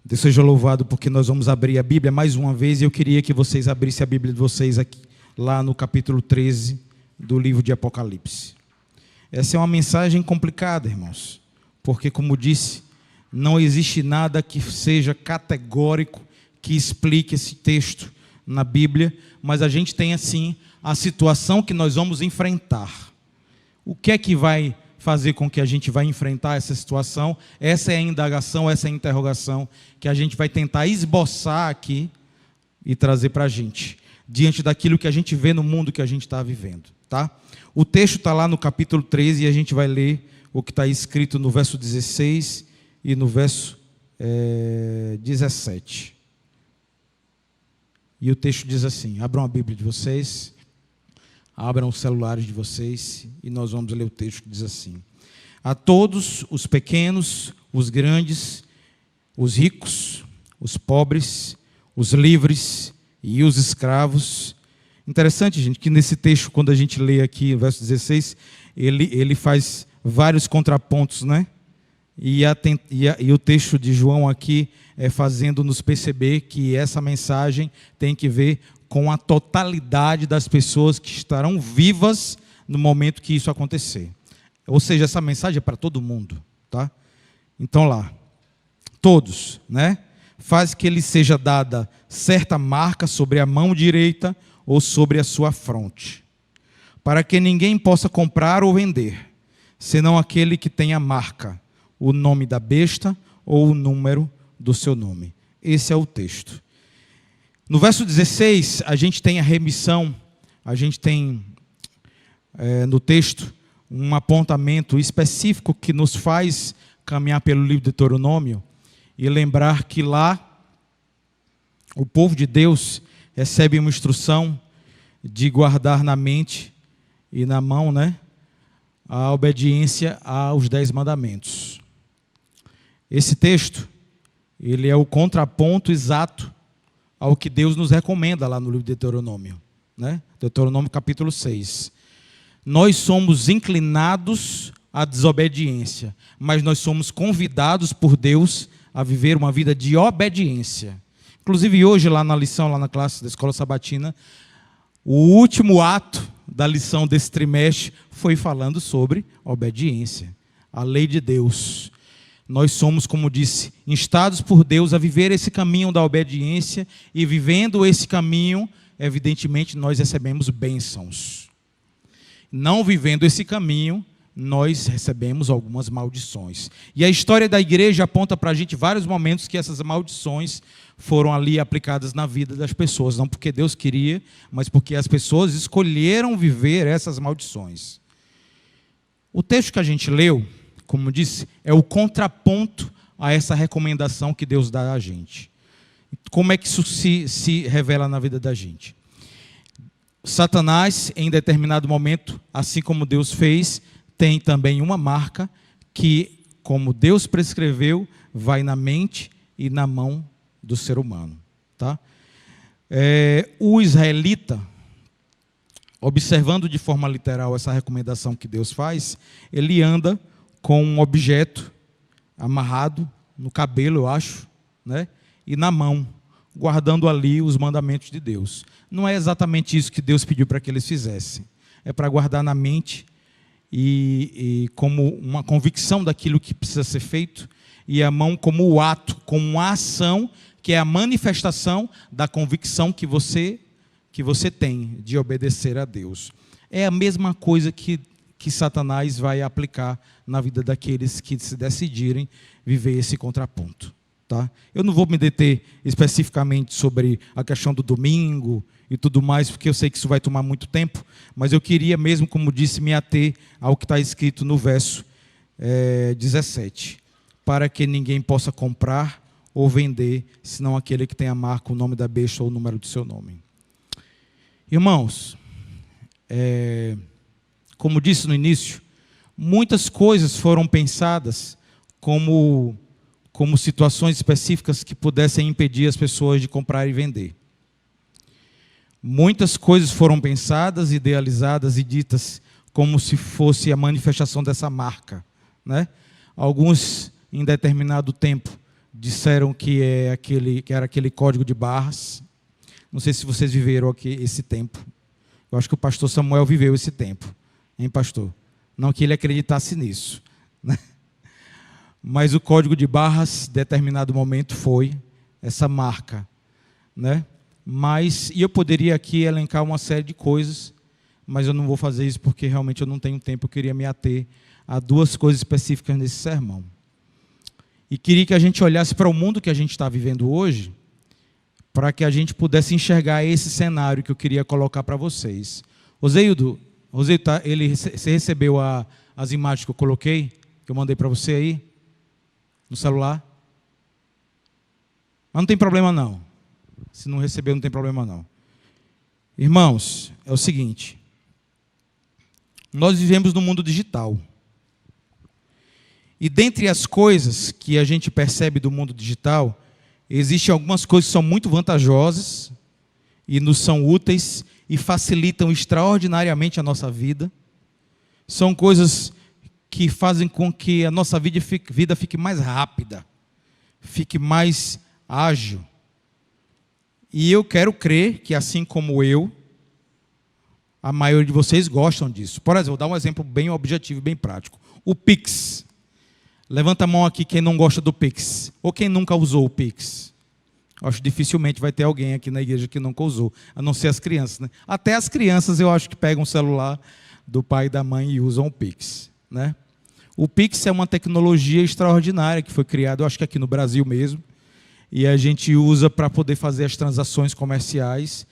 Deus seja louvado, porque nós vamos abrir a Bíblia mais uma vez, e eu queria que vocês abrissem a Bíblia de vocês aqui, lá no capítulo 13 do livro de Apocalipse. Essa é uma mensagem complicada, irmãos, porque, como disse, não existe nada que seja categórico, que explique esse texto na Bíblia, mas a gente tem, assim, a situação que nós vamos enfrentar. O que é que vai fazer com que a gente vai enfrentar essa situação? Essa é a indagação, essa é a interrogação que a gente vai tentar esboçar aqui e trazer para a gente, diante daquilo que a gente vê no mundo que a gente está vivendo, tá? O texto está lá no capítulo 13 e a gente vai ler o que está escrito no verso 16 e no verso 17. E o texto diz assim: abram a Bíblia de vocês, abram os celulares de vocês e nós vamos ler o texto que diz assim: a todos os pequenos, os grandes, os ricos, os pobres, os livres e os escravos. Interessante, gente, que nesse texto, quando a gente lê aqui o verso 16, ele faz vários contrapontos, né? E o texto de João aqui é fazendo-nos perceber que essa mensagem tem que ver com a totalidade das pessoas que estarão vivas no momento que isso acontecer. Ou seja, essa mensagem é para todo mundo, tá? Então lá, todos, né? Faz que lhe seja dada certa marca sobre a mão direita ou sobre a sua fronte, para que ninguém possa comprar ou vender, senão aquele que tem a marca, o nome da besta ou o número do seu nome. Esse é o texto. No verso 16, a gente tem a remissão, a gente tem no texto um apontamento específico que nos faz caminhar pelo livro de Deuteronômio e lembrar que lá o povo de Deus recebe uma instrução de guardar na mente e na mão, né, a obediência aos 10 mandamentos. Esse texto, ele é o contraponto exato ao que Deus nos recomenda lá no livro de Deuteronômio, né? Deuteronômio capítulo 6. Nós somos inclinados à desobediência, mas nós somos convidados por Deus a viver uma vida de obediência. Inclusive hoje lá na lição, lá na classe da Escola Sabatina, o último ato da lição desse trimestre foi falando sobre obediência, a lei de Deus. Nós somos, como disse, instados por Deus a viver esse caminho da obediência, e vivendo esse caminho, evidentemente, nós recebemos bênçãos. Não vivendo esse caminho, nós recebemos algumas maldições. E a história da igreja aponta para a gente vários momentos que essas maldições foram ali aplicadas na vida das pessoas, não porque Deus queria, mas porque as pessoas escolheram viver essas maldições. O texto que a gente leu, como disse, é o contraponto a essa recomendação que Deus dá a gente. Como é que isso se revela na vida da gente? Satanás, em determinado momento, assim como Deus fez, tem também uma marca que, como Deus prescreveu, vai na mente e na mão do ser humano, tá? O israelita, observando de forma literal essa recomendação que Deus faz, ele anda com um objeto amarrado no cabelo, eu acho, né? E na mão, guardando ali os mandamentos de Deus. Não é exatamente isso que Deus pediu para que eles fizessem. É para guardar na mente e como uma convicção daquilo que precisa ser feito, e a mão como o ato, como uma ação, que é a manifestação da convicção que você tem de obedecer a Deus. É a mesma coisa que Satanás vai aplicar na vida daqueles que se decidirem viver esse contraponto, tá? Eu não vou me deter especificamente sobre a questão do domingo e tudo mais, porque eu sei que isso vai tomar muito tempo, mas eu queria mesmo, como disse, me ater ao que está escrito no verso 17, para que ninguém possa comprar ou vender, senão aquele que tem a marca, o nome da besta ou o número do seu nome. Irmãos, como disse no início, muitas coisas foram pensadas como situações específicas que pudessem impedir as pessoas de comprar e vender. Muitas coisas foram pensadas, idealizadas e ditas como se fosse a manifestação dessa marca, né? Alguns, em determinado tempo, disseram que era aquele código de barras. Não sei se vocês viveram aqui esse tempo. Eu acho que o pastor Samuel viveu esse tempo, hein, pastor? Não que ele acreditasse nisso, né? Mas o código de barras, em determinado momento, foi essa marca, né? E eu poderia aqui elencar uma série de coisas, mas eu não vou fazer isso porque realmente eu não tenho tempo. Eu queria me ater a duas coisas específicas nesse sermão. E queria que a gente olhasse para o mundo que a gente está vivendo hoje, para que a gente pudesse enxergar esse cenário que eu queria colocar para vocês. Oseildo, você recebeu as imagens que eu coloquei, que eu mandei para você aí, no celular? Mas não tem problema não. Se não receber, não tem problema não. Irmãos, é o seguinte. Nós vivemos no mundo digital. E dentre as coisas que a gente percebe do mundo digital, existem algumas coisas que são muito vantajosas e nos são úteis e facilitam extraordinariamente a nossa vida. São coisas que fazem com que a nossa vida fique mais rápida, fique mais ágil. E eu quero crer que, assim como eu, a maioria de vocês gostam disso. Por exemplo, vou dar um exemplo bem objetivo e bem prático. O Pix. Levanta a mão aqui quem não gosta do Pix. Ou quem nunca usou o Pix. Acho que dificilmente vai ter alguém aqui na igreja que nunca usou. A não ser as crianças, né? Até as crianças eu acho que pegam o celular do pai e da mãe e usam o Pix, né? O Pix é uma tecnologia extraordinária que foi criada, eu acho que aqui no Brasil mesmo. E a gente usa para poder fazer as transações comerciais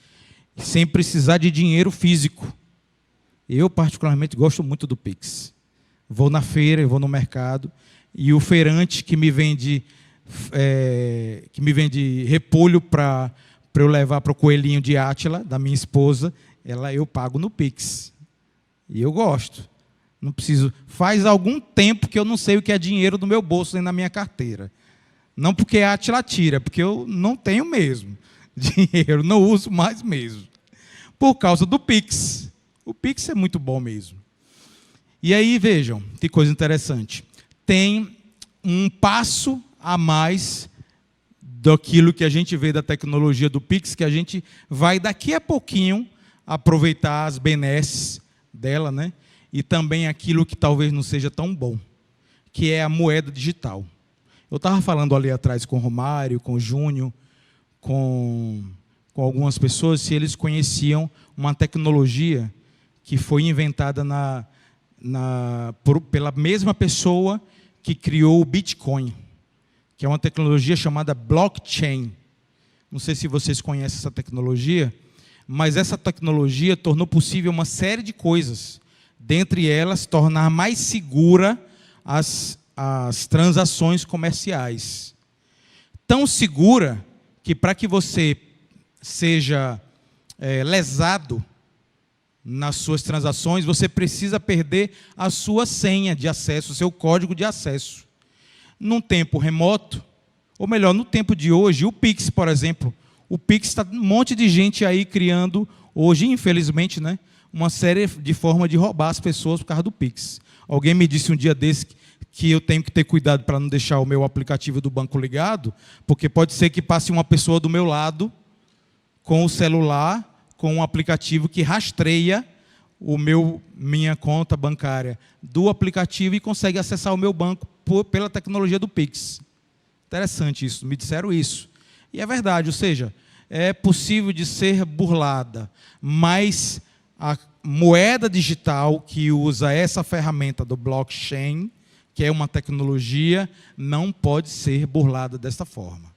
sem precisar de dinheiro físico. Eu, particularmente, gosto muito do Pix. Vou na feira, eu vou no mercado, e o feirante que me vende repolho para eu levar para o coelhinho de Átila, da minha esposa, eu pago no Pix. E eu gosto. Não preciso. Faz algum tempo que eu não sei o que é dinheiro no meu bolso nem na minha carteira. Não porque a Átila tira, porque eu não tenho mesmo dinheiro, não uso mais mesmo. Por causa do Pix. O Pix é muito bom mesmo. E aí, vejam, que coisa interessante. Tem um passo a mais daquilo que a gente vê da tecnologia do Pix, que a gente vai daqui a pouquinho aproveitar as benesses dela, né? E também aquilo que talvez não seja tão bom, que é a moeda digital. Eu estava falando ali atrás com o Romário, com o Júnior, com algumas pessoas, se eles conheciam uma tecnologia que foi inventada pela mesma pessoa que criou o Bitcoin, que é uma tecnologia chamada blockchain. Não sei se vocês conhecem essa tecnologia, mas essa tecnologia tornou possível uma série de coisas, dentre elas, tornar mais segura as transações comerciais. Tão segura que, para que você seja lesado nas suas transações, você precisa perder a sua senha de acesso, o seu código de acesso. Num tempo remoto, ou melhor, no tempo de hoje, o Pix, por exemplo, o Pix está um monte de gente aí criando, hoje, infelizmente, né, uma série de formas de roubar as pessoas por causa do Pix. Alguém me disse um dia desse que eu tenho que ter cuidado para não deixar o meu aplicativo do banco ligado, porque pode ser que passe uma pessoa do meu lado com o celular, com um aplicativo que rastreia minha conta bancária do aplicativo e consegue acessar o meu banco pela tecnologia do Pix. Interessante isso, me disseram isso. E é verdade, ou seja, é possível de ser burlada, mas a moeda digital que usa essa ferramenta do blockchain, que é uma tecnologia, não pode ser burlada desta forma.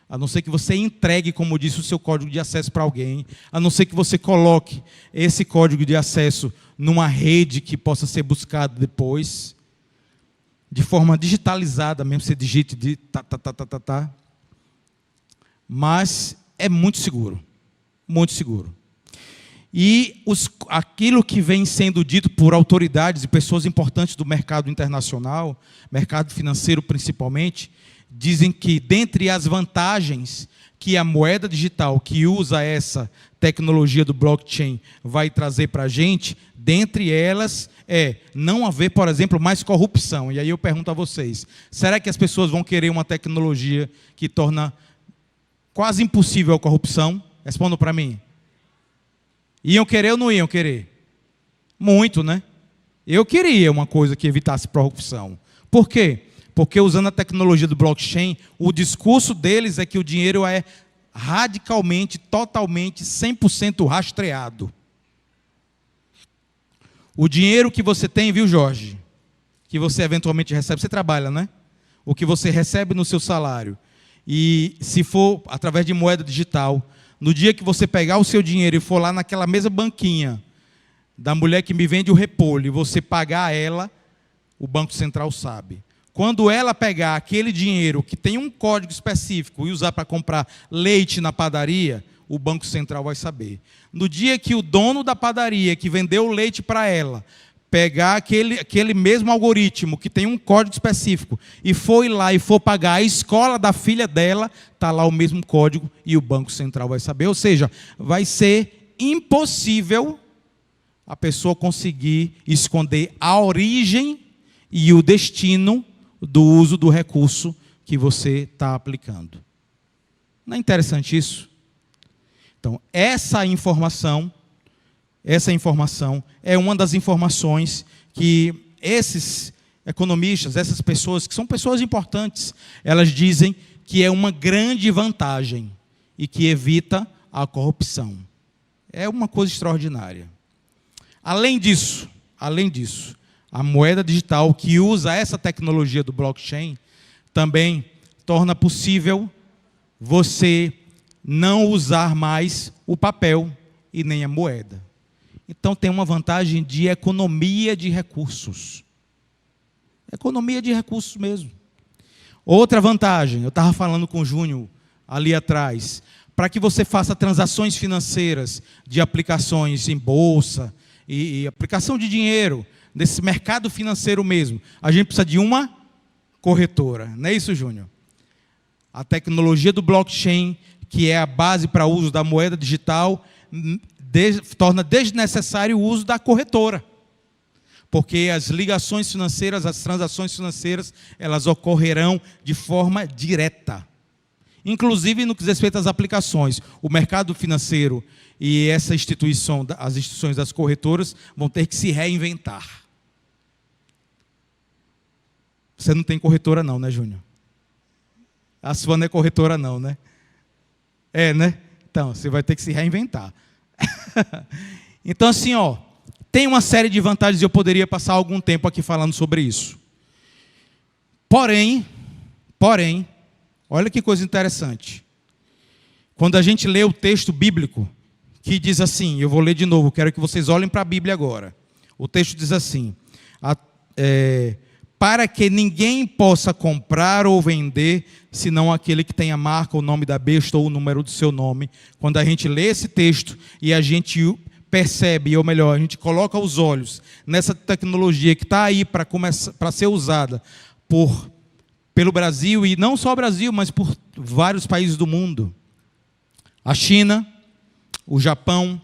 A não ser que você entregue, como disse, o seu código de acesso para alguém, a não ser que você coloque esse código de acesso numa rede que possa ser buscado depois, de forma digitalizada mesmo, você digite de tá. Mas é muito seguro, muito seguro. E aquilo que vem sendo dito por autoridades e pessoas importantes do mercado internacional, mercado financeiro principalmente, dizem que, dentre as vantagens que a moeda digital que usa essa tecnologia do blockchain vai trazer para a gente, dentre elas não haver, por exemplo, mais corrupção. E aí eu pergunto a vocês, será que as pessoas vão querer uma tecnologia que torna quase impossível a corrupção? Respondam para mim. Iam querer ou não iam querer? Muito, né? Eu queria uma coisa que evitasse corrupção. Por quê? Porque usando a tecnologia do blockchain, o discurso deles é que o dinheiro é radicalmente, totalmente, 100% rastreado. O dinheiro que você tem, viu, Jorge? Que você eventualmente recebe, você trabalha, né? O que você recebe no seu salário. E se for através de moeda digital, no dia que você pegar o seu dinheiro e for lá naquela mesma banquinha da mulher que me vende o repolho, e você pagar a ela, o Banco Central sabe. Quando ela pegar aquele dinheiro que tem um código específico e usar para comprar leite na padaria, o Banco Central vai saber. No dia que o dono da padaria que vendeu o leite para ela pegar aquele mesmo algoritmo que tem um código específico e for lá e for pagar a escola da filha dela, está lá o mesmo código e o Banco Central vai saber. Ou seja, vai ser impossível a pessoa conseguir esconder a origem e o destino do uso do recurso que você está aplicando. Não é interessante isso? Então, essa informação é uma das informações que esses economistas, essas pessoas, que são pessoas importantes, elas dizem que é uma grande vantagem e que evita a corrupção. É uma coisa extraordinária. Além disso, a moeda digital que usa essa tecnologia do blockchain também torna possível você não usar mais o papel e nem a moeda. Então tem uma vantagem de economia de recursos. Economia de recursos mesmo. Outra vantagem, eu estava falando com o Júnior ali atrás, para que você faça transações financeiras de aplicações em bolsa e aplicação de dinheiro, desse mercado financeiro mesmo, a gente precisa de uma corretora. Não é isso, Júnior? A tecnologia do blockchain, que é a base para o uso da moeda digital, torna desnecessário o uso da corretora. Porque as ligações financeiras, as transações financeiras, elas ocorrerão de forma direta. Inclusive no que diz respeito às aplicações. O mercado financeiro e essa instituição, as instituições das corretoras, vão ter que se reinventar. Você não tem corretora não, né, Júnior? A sua não é corretora não, né? É, né? Então, você vai ter que se reinventar. Então, assim, tem uma série de vantagens e eu poderia passar algum tempo aqui falando sobre isso. Porém, olha que coisa interessante. Quando a gente lê o texto bíblico, que diz assim, eu vou ler de novo, quero que vocês olhem para a Bíblia agora. O texto diz assim, para que ninguém possa comprar ou vender, senão aquele que tem a marca, o nome da besta ou o número do seu nome. Quando a gente lê esse texto e a gente percebe, ou melhor, a gente coloca os olhos nessa tecnologia que está aí para ser usada pelo Brasil, e não só o Brasil, mas por vários países do mundo. A China, o Japão,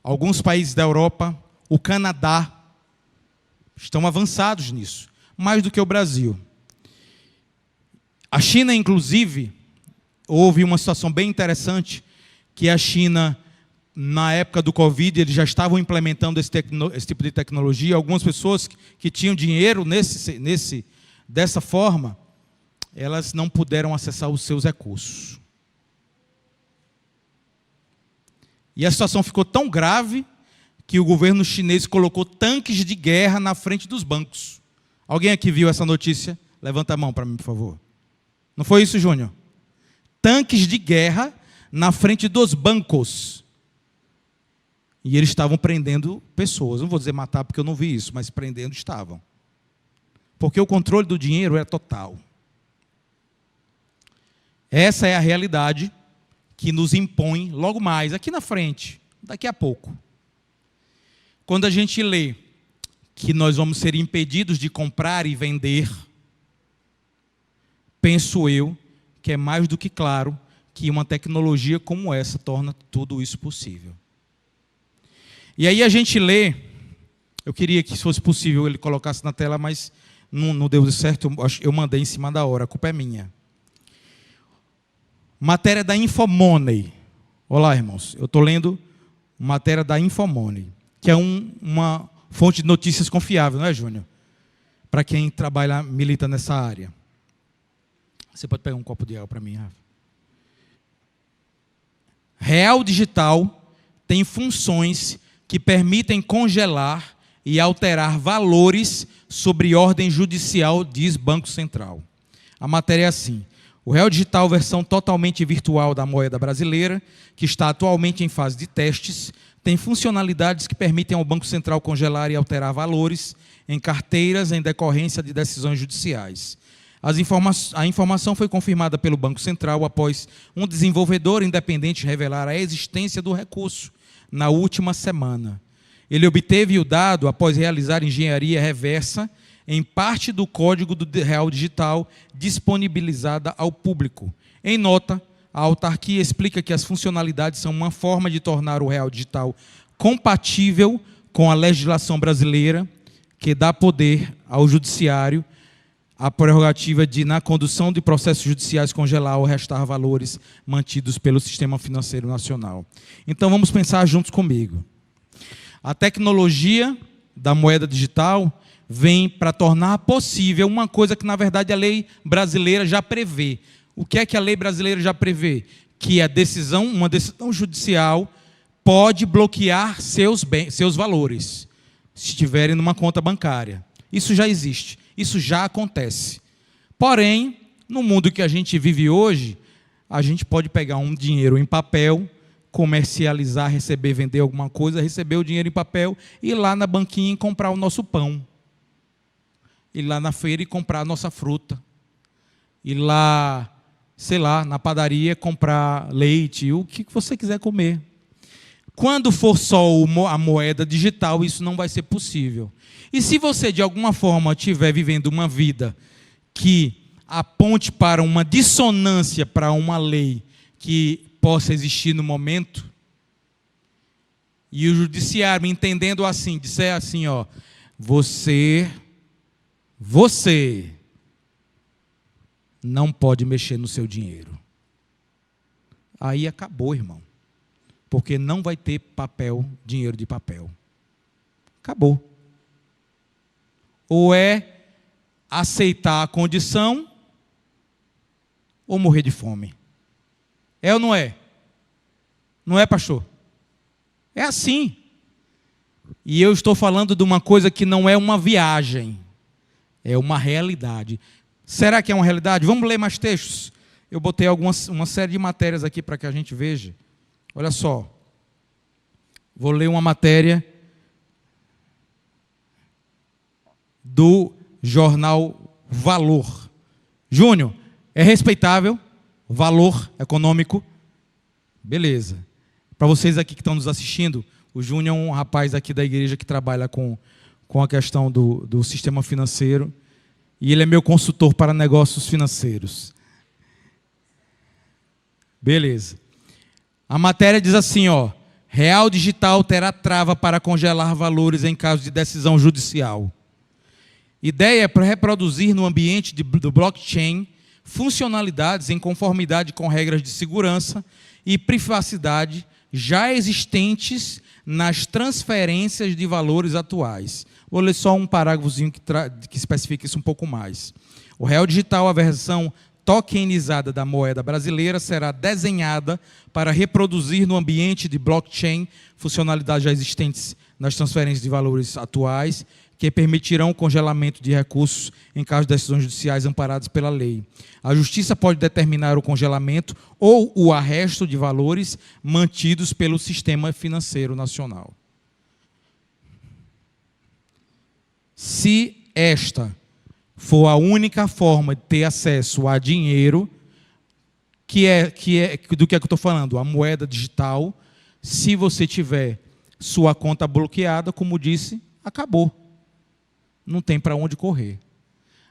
alguns países da Europa, o Canadá, estão avançados nisso, mais do que o Brasil. A China, inclusive, houve uma situação bem interessante, que a China, na época do Covid, eles já estavam implementando esse tipo de tecnologia. Algumas pessoas que tinham dinheiro dessa forma, elas não puderam acessar os seus recursos. E a situação ficou tão grave que o governo chinês colocou tanques de guerra na frente dos bancos. Alguém aqui viu essa notícia? Levanta a mão para mim, por favor. Não foi isso, Júnior? Tanques de guerra na frente dos bancos. E eles estavam prendendo pessoas. Não vou dizer matar porque eu não vi isso, mas prendendo estavam. Porque o controle do dinheiro é total. Essa é a realidade que nos impõe logo mais, aqui na frente, daqui a pouco. Quando a gente lê que nós vamos ser impedidos de comprar e vender, penso eu que é mais do que claro que uma tecnologia como essa torna tudo isso possível. E aí a gente lê, eu queria que, se fosse possível, ele colocasse na tela, mas não deu certo, eu mandei em cima da hora, a culpa é minha. Matéria da Infomoney. Olá, irmãos, eu estou lendo matéria da Infomoney, que é uma fonte de notícias confiável, não é, Júnior? Para quem trabalha, milita nessa área. Você pode pegar um copo de água para mim, Rafa? Real Digital tem funções que permitem congelar e alterar valores sobre ordem judicial, diz Banco Central. A matéria é assim: o Real Digital, versão totalmente virtual da moeda brasileira, que está atualmente em fase de testes, tem funcionalidades que permitem ao Banco Central congelar e alterar valores em carteiras em decorrência de decisões judiciais. A informação foi confirmada pelo Banco Central após um desenvolvedor independente revelar a existência do recurso na última semana. Ele obteve o dado após realizar engenharia reversa em parte do código do Real Digital disponibilizada ao público. Em nota, a autarquia explica que as funcionalidades são uma forma de tornar o Real Digital compatível com a legislação brasileira, que dá poder ao judiciário a prerrogativa de, na condução de processos judiciais, congelar ou restar valores mantidos pelo sistema financeiro nacional. Então, vamos pensar juntos comigo. A tecnologia da moeda digital vem para tornar possível uma coisa que, na verdade, a lei brasileira já prevê. O que é que a lei brasileira já prevê? Que uma decisão judicial pode bloquear seus valores, se estiverem numa conta bancária. Isso já existe, isso já acontece. Porém, no mundo que a gente vive hoje, a gente pode pegar um dinheiro em papel, comercializar, receber, vender alguma coisa, receber o dinheiro em papel, ir lá na banquinha e comprar o nosso pão. Ir lá na feira e comprar a nossa fruta. Ir lá, sei lá, na padaria comprar leite, o que você quiser comer. Quando for só a moeda digital, isso não vai ser possível. E se você, de alguma forma, estiver vivendo uma vida que aponte para uma dissonância, para uma lei que possa existir no momento, e o judiciário, entendendo assim, disser assim, ó, você não pode mexer no seu dinheiro. Aí acabou, irmão. Porque não vai ter dinheiro de papel. Acabou. Ou é aceitar a condição, ou morrer de fome. É ou não é? Não é, pastor? É assim. E eu estou falando de uma coisa que não é uma viagem, é uma realidade. Será que é uma realidade? Vamos ler mais textos. Eu botei uma série de matérias aqui para que a gente veja. Olha só. Vou ler uma matéria do jornal Valor. Júnior, é respeitável? Valor econômico? Beleza. Para vocês aqui que estão nos assistindo, o Júnior é um rapaz aqui da igreja que trabalha com a questão do sistema financeiro, e ele é meu consultor para negócios financeiros. Beleza. A matéria diz assim, ó: Real Digital terá trava para congelar valores em caso de decisão judicial. Ideia é para reproduzir no ambiente do blockchain funcionalidades em conformidade com regras de segurança e privacidade já existentes nas transferências de valores atuais. Vou ler só um parágrafozinho que especifica isso um pouco mais. O Real Digital, a versão tokenizada da moeda brasileira, será desenhada para reproduzir no ambiente de blockchain funcionalidades já existentes nas transferências de valores atuais, que permitirão o congelamento de recursos em caso de decisões judiciais amparadas pela lei. A Justiça pode determinar o congelamento ou o arresto de valores mantidos pelo sistema financeiro nacional. Se esta for a única forma de ter acesso a dinheiro, do que eu estou falando? A moeda digital, se você tiver sua conta bloqueada, como disse, acabou. Não tem para onde correr.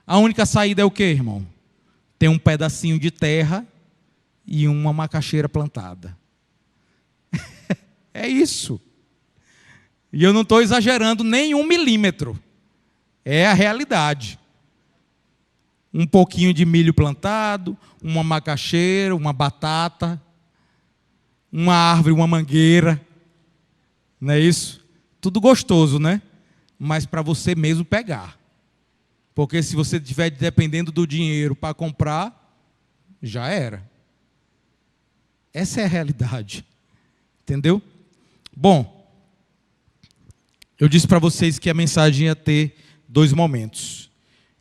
A única saída é o quê, irmão? Tem um pedacinho de terra e uma macaxeira plantada. É isso. E eu não estou exagerando nem 1 milímetro. É a realidade. Um pouquinho de milho plantado, uma macaxeira, uma batata, uma árvore, uma mangueira. Não é isso? Tudo gostoso, né? Mas para você mesmo pegar. Porque se você estiver dependendo do dinheiro para comprar, já era. Essa é a realidade. Entendeu? Bom, eu disse para vocês que a mensagem ia ter 2 momentos.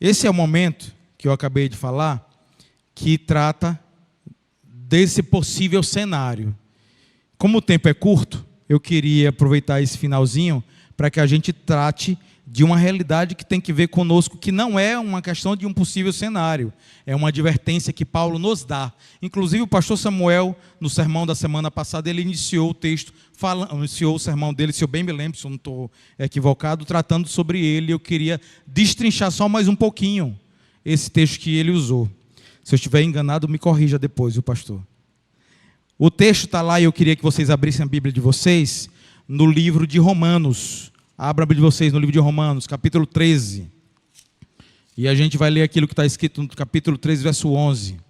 Esse é o momento que eu acabei de falar, que trata desse possível cenário. Como o tempo é curto, eu queria aproveitar esse finalzinho para que a gente trate de uma realidade que tem que ver conosco, que não é uma questão de um possível cenário, é uma advertência que Paulo nos dá. Inclusive o pastor Samuel, no sermão da semana passada, ele iniciou o texto, iniciou o sermão dele, se eu bem me lembro, se eu não estou equivocado, tratando sobre ele. Eu queria destrinchar só mais um pouquinho esse texto que ele usou. Se eu estiver enganado, me corrija depois, o pastor. O texto está lá e eu queria que vocês abrissem a Bíblia de vocês no livro de Romanos. Abra a Bíblia de vocês no livro de Romanos, capítulo 13. E a gente vai ler aquilo que está escrito no capítulo 13, verso 11.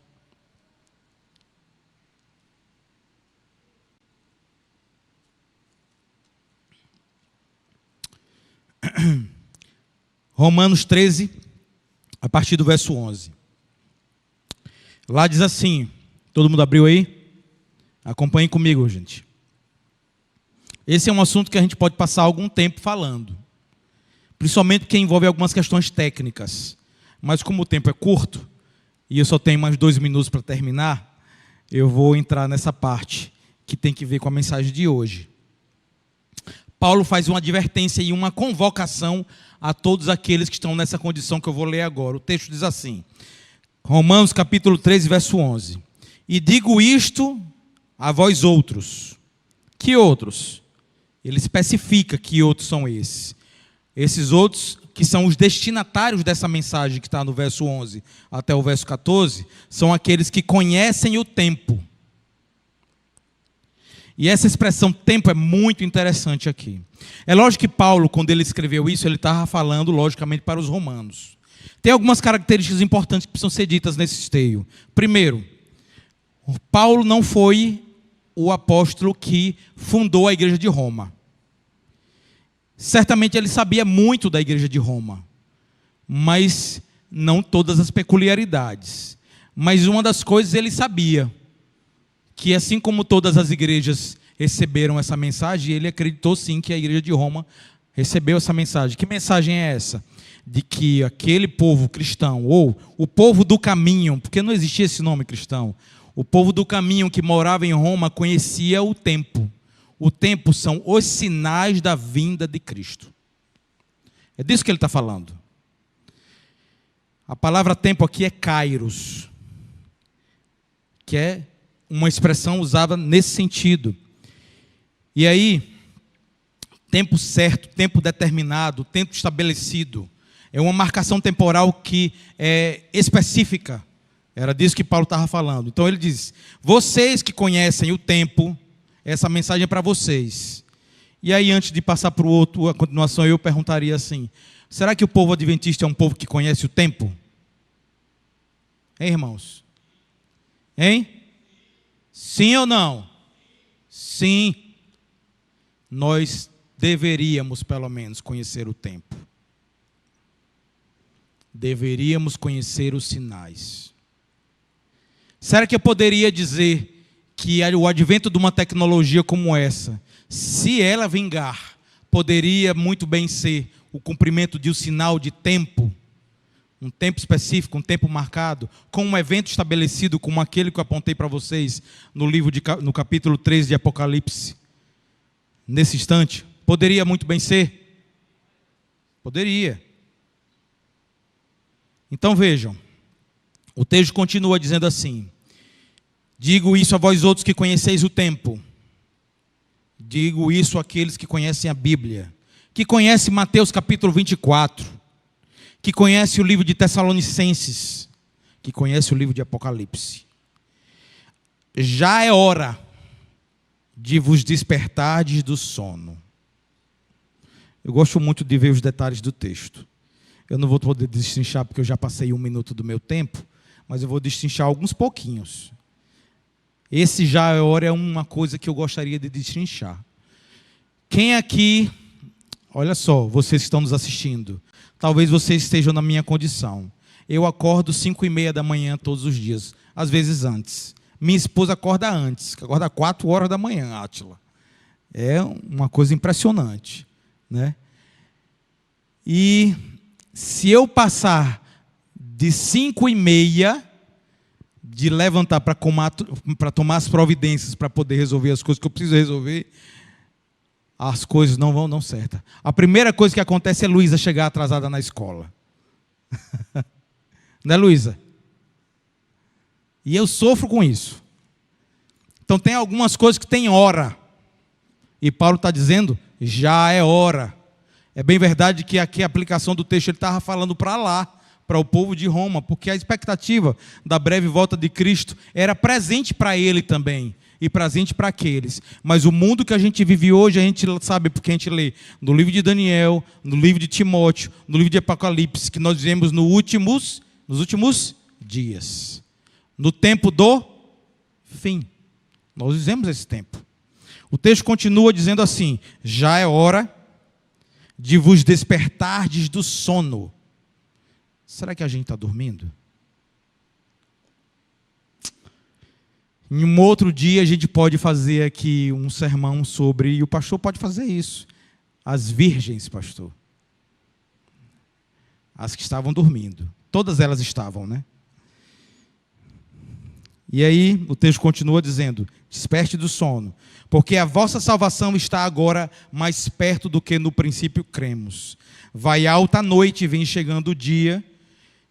Romanos 13, a partir do verso 11. Lá diz assim, todo mundo abriu aí? Acompanhem comigo, gente. Esse é um assunto que a gente pode passar algum tempo falando, principalmente porque envolve algumas questões técnicas. Mas como o tempo é curto, e eu só tenho mais 2 minutos para terminar, eu vou entrar nessa parte que tem que ver com a mensagem de hoje. Paulo faz uma advertência e uma convocação a todos aqueles que estão nessa condição que eu vou ler agora. O texto diz assim, Romanos capítulo 13, verso 11. E digo isto a vós outros. Que outros? Ele especifica que outros são esses. Esses outros que são os destinatários dessa mensagem que está no verso 11 até o verso 14, são aqueles que conhecem o tempo. E essa expressão tempo é muito interessante aqui. É lógico que Paulo, quando ele escreveu isso, ele estava falando, logicamente, para os romanos. Tem algumas características importantes que precisam ser ditas nesse esteio. Primeiro, Paulo não foi o apóstolo que fundou a igreja de Roma. Certamente ele sabia muito da igreja de Roma, mas não todas as peculiaridades. Mas uma das coisas ele sabia, que assim como todas as igrejas receberam essa mensagem, ele acreditou sim que a igreja de Roma recebeu essa mensagem. Que mensagem é essa? De que aquele povo cristão, ou o povo do caminho, porque não existia esse nome cristão, o povo do caminho que morava em Roma conhecia o tempo. O tempo são os sinais da vinda de Cristo. É disso que ele está falando. A palavra tempo aqui é kairos, que é uma expressão usada nesse sentido. E aí, tempo certo, tempo determinado, tempo estabelecido, é uma marcação temporal que é específica. Era disso que Paulo estava falando. Então ele diz, vocês que conhecem o tempo, essa mensagem é para vocês. E aí, antes de passar para o outro, a continuação, eu perguntaria assim, será que o povo adventista é um povo que conhece o tempo? Hein, irmãos? Hein? Sim ou não? Sim. Nós deveríamos, pelo menos, conhecer o tempo. Deveríamos conhecer os sinais. Será que eu poderia dizer que o advento de uma tecnologia como essa, se ela vingar, poderia muito bem ser o cumprimento de um sinal de tempo, um tempo específico, um tempo marcado, com um evento estabelecido como aquele que eu apontei para vocês no capítulo 13 de Apocalipse, nesse instante? Poderia muito bem ser? Poderia. Então vejam, o texto continua dizendo assim, digo isso a vós outros que conheceis o tempo, digo isso àqueles que conhecem a Bíblia, que conhecem Mateus capítulo 24, que conhecem o livro de Tessalonicenses, que conhecem o livro de Apocalipse. já é hora de vos despertardes do sono. Eu gosto muito de ver os detalhes do texto. Eu não vou poder destrinchar porque eu já passei 1 minuto do meu tempo, mas eu vou destrinchar alguns pouquinhos. Esse já é hora é uma coisa que eu gostaria de destrinchar. Quem aqui, olha só, vocês que estão nos assistindo, talvez vocês estejam na minha condição. Eu acordo 5:30 da manhã todos os dias, às vezes antes. Minha esposa acorda antes, acorda 4 horas da manhã, Átila. É uma coisa impressionante, né? E se eu passar de 5:30 de levantar para tomar as providências para poder resolver as coisas que eu preciso resolver, as coisas não vão dar certo. A primeira coisa que acontece é Luísa chegar atrasada na escola. Né, Luísa? E eu sofro com isso. Então tem algumas coisas que tem hora. E Paulo está dizendo, já é hora. É bem verdade que aqui a aplicação do texto ele estava falando para lá, para o povo de Roma, porque a expectativa da breve volta de Cristo era presente para ele também, e presente para aqueles. Mas o mundo que a gente vive hoje, a gente sabe porque a gente lê no livro de Daniel, no livro de Timóteo, no livro de Apocalipse, que nós vivemos nos últimos dias. No tempo do fim. Nós vivemos esse tempo. O texto continua dizendo assim, já é hora de vos despertardes do sono. Será que a gente está dormindo? Em um outro dia a gente pode fazer aqui um sermão sobre, e o pastor pode fazer isso, as virgens, pastor. As que estavam dormindo. Todas elas estavam, né? E aí o texto continua dizendo, desperte do sono, porque a vossa salvação está agora mais perto do que no princípio cremos. Vai alta a noite e vem chegando o dia.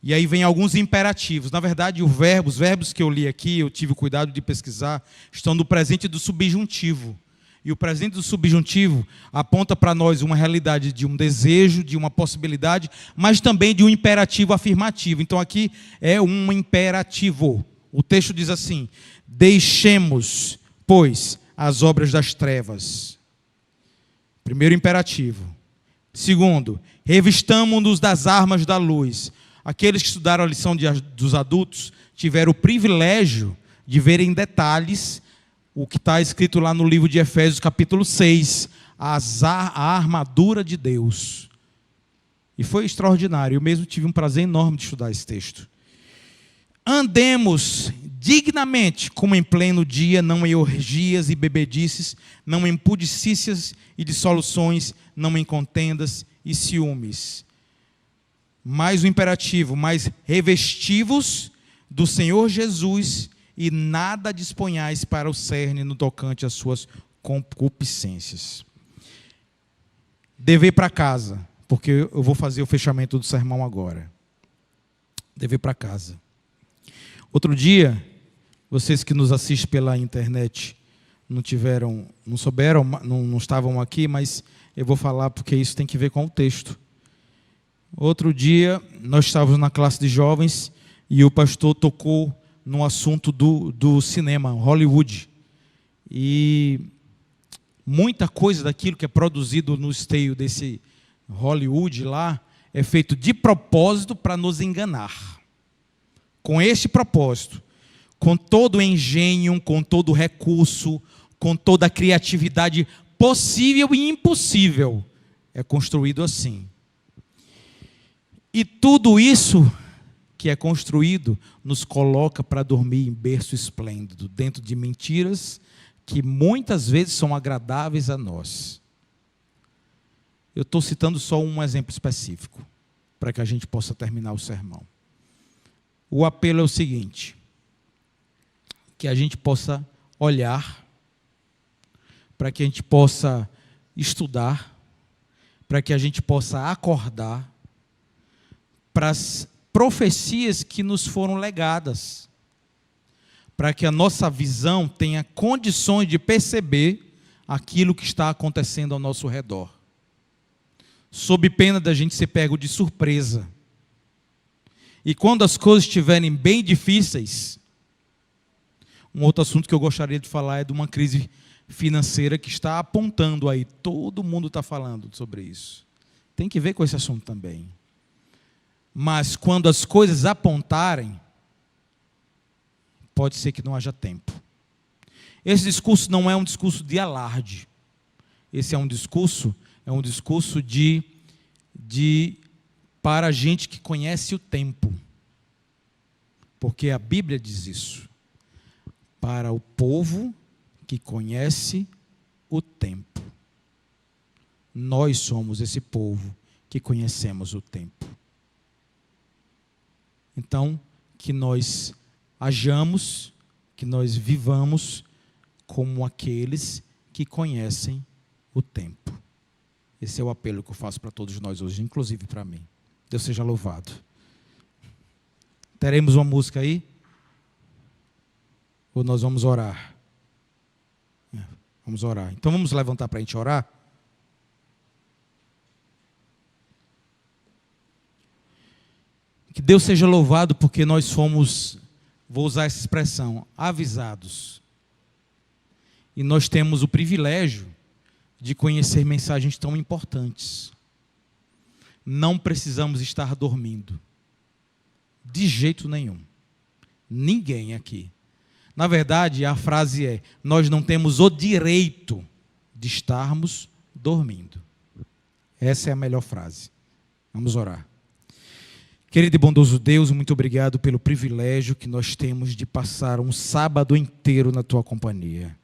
E aí vem alguns imperativos. Na verdade, os verbos que eu li aqui, eu tive cuidado de pesquisar, estão no presente do subjuntivo. E o presente do subjuntivo aponta para nós uma realidade de um desejo, de uma possibilidade, mas também de um imperativo afirmativo. Então aqui é um imperativo. O texto diz assim, deixemos, pois, as obras das trevas. Primeiro imperativo. Segundo, revistamo-nos das armas da luz. Aqueles que estudaram a lição dos adultos tiveram o privilégio de ver em detalhes o que está escrito lá no livro de Efésios capítulo 6, a armadura de Deus. E foi extraordinário, eu mesmo tive um prazer enorme de estudar esse texto. Andemos dignamente, como em pleno dia, não em orgias e bebedices, não em pudicícias e dissoluções, não em contendas e ciúmes. Mais o imperativo, mais revestivos do Senhor Jesus e nada disponhais para o cerne no tocante às suas concupiscências. Dever para casa, porque eu vou fazer o fechamento do sermão agora. Dever para casa. Outro dia, vocês que nos assistem pela internet não souberam, não estavam aqui, mas eu vou falar porque isso tem que ver com o texto. Outro dia, nós estávamos na classe de jovens e o pastor tocou no assunto do cinema, Hollywood. E muita coisa daquilo que é produzido no esteio desse Hollywood lá é feito de propósito para nos enganar. Com este propósito, com todo o engenho, com todo o recurso, com toda a criatividade possível e impossível, é construído assim. E tudo isso que é construído nos coloca para dormir em berço esplêndido, dentro de mentiras que muitas vezes são agradáveis a nós. Eu estou citando só um exemplo específico, para que a gente possa terminar o sermão. O apelo é o seguinte, que a gente possa olhar, para que a gente possa estudar, para que a gente possa acordar para as profecias que nos foram legadas, para que a nossa visão tenha condições de perceber aquilo que está acontecendo ao nosso redor, sob pena da gente ser pego de surpresa. E quando as coisas estiverem bem difíceis, Um outro assunto que eu gostaria de falar é de uma crise financeira que está apontando aí. Todo mundo está falando sobre isso. Tem que ver com esse assunto também. Mas quando as coisas apontarem, pode ser que não haja tempo. Esse discurso não é um discurso de alarde. Esse é um discurso para a gente que conhece o tempo. Porque a Bíblia diz isso. Para o povo que conhece o tempo. Nós somos esse povo que conhecemos o tempo. Então, que nós hajamos, que nós vivamos como aqueles que conhecem o tempo. Esse é o apelo que eu faço para todos nós hoje, inclusive para mim. Deus seja louvado. Teremos uma música aí? Ou nós vamos orar? Vamos orar. Então vamos levantar para a gente orar? Que Deus seja louvado porque nós fomos, vou usar essa expressão, avisados. E nós temos o privilégio de conhecer mensagens tão importantes. Não precisamos estar dormindo. De jeito nenhum. Ninguém aqui. Na verdade, a frase é: nós não temos o direito de estarmos dormindo. Essa é a melhor frase. Vamos orar. Querido e bondoso Deus, muito obrigado pelo privilégio que nós temos de passar um sábado inteiro na Tua companhia.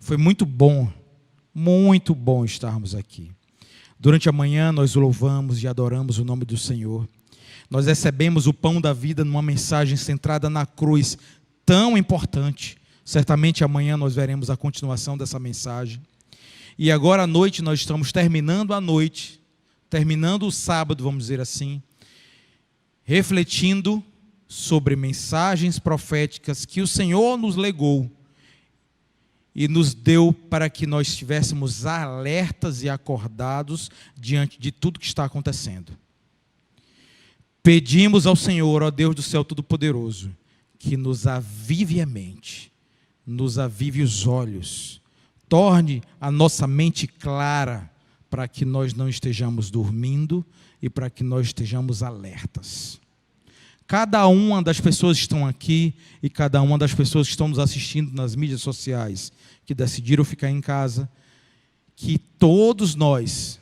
Foi muito bom estarmos aqui. Durante a manhã nós louvamos e adoramos o nome do Senhor. Nós recebemos o pão da vida numa mensagem centrada na cruz, tão importante. Certamente amanhã nós veremos a continuação dessa mensagem. E agora à noite nós estamos terminando a noite, terminando o sábado, vamos dizer assim, refletindo sobre mensagens proféticas que o Senhor nos legou e nos deu para que nós estivéssemos alertas e acordados diante de tudo que está acontecendo. Pedimos ao Senhor, ó Deus do céu Todo-Poderoso, que nos avive a mente, nos avive os olhos, torne a nossa mente clara para que nós não estejamos dormindo e para que nós estejamos alertas. Cada uma das pessoas que estão aqui e cada uma das pessoas que estão nos assistindo nas mídias sociais, que decidiram ficar em casa, que todos nós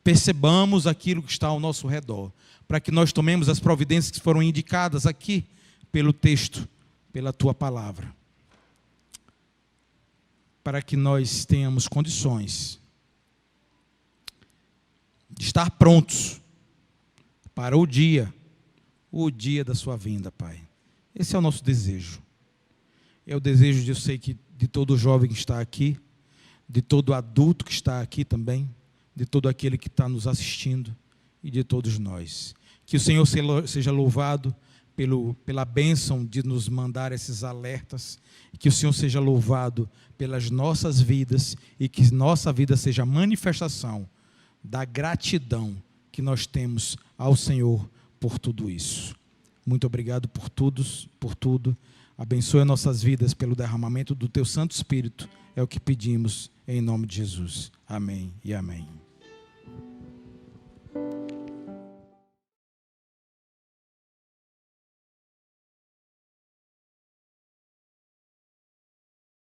percebamos aquilo que está ao nosso redor, para que nós tomemos as providências que foram indicadas aqui pelo texto, pela Tua palavra, para que nós tenhamos condições de estar prontos para o dia da Sua vinda, Pai. Esse é o nosso desejo. É o desejo, eu sei que de todo jovem que está aqui, de todo adulto que está aqui também, de todo aquele que está nos assistindo e de todos nós. Que o Senhor seja louvado pela bênção de nos mandar esses alertas, que o Senhor seja louvado pelas nossas vidas e que nossa vida seja a manifestação da gratidão que nós temos ao Senhor por tudo isso. Muito obrigado por tudo. Abençoe nossas vidas pelo derramamento do Teu Santo Espírito. É o que pedimos em nome de Jesus. Amém e amém.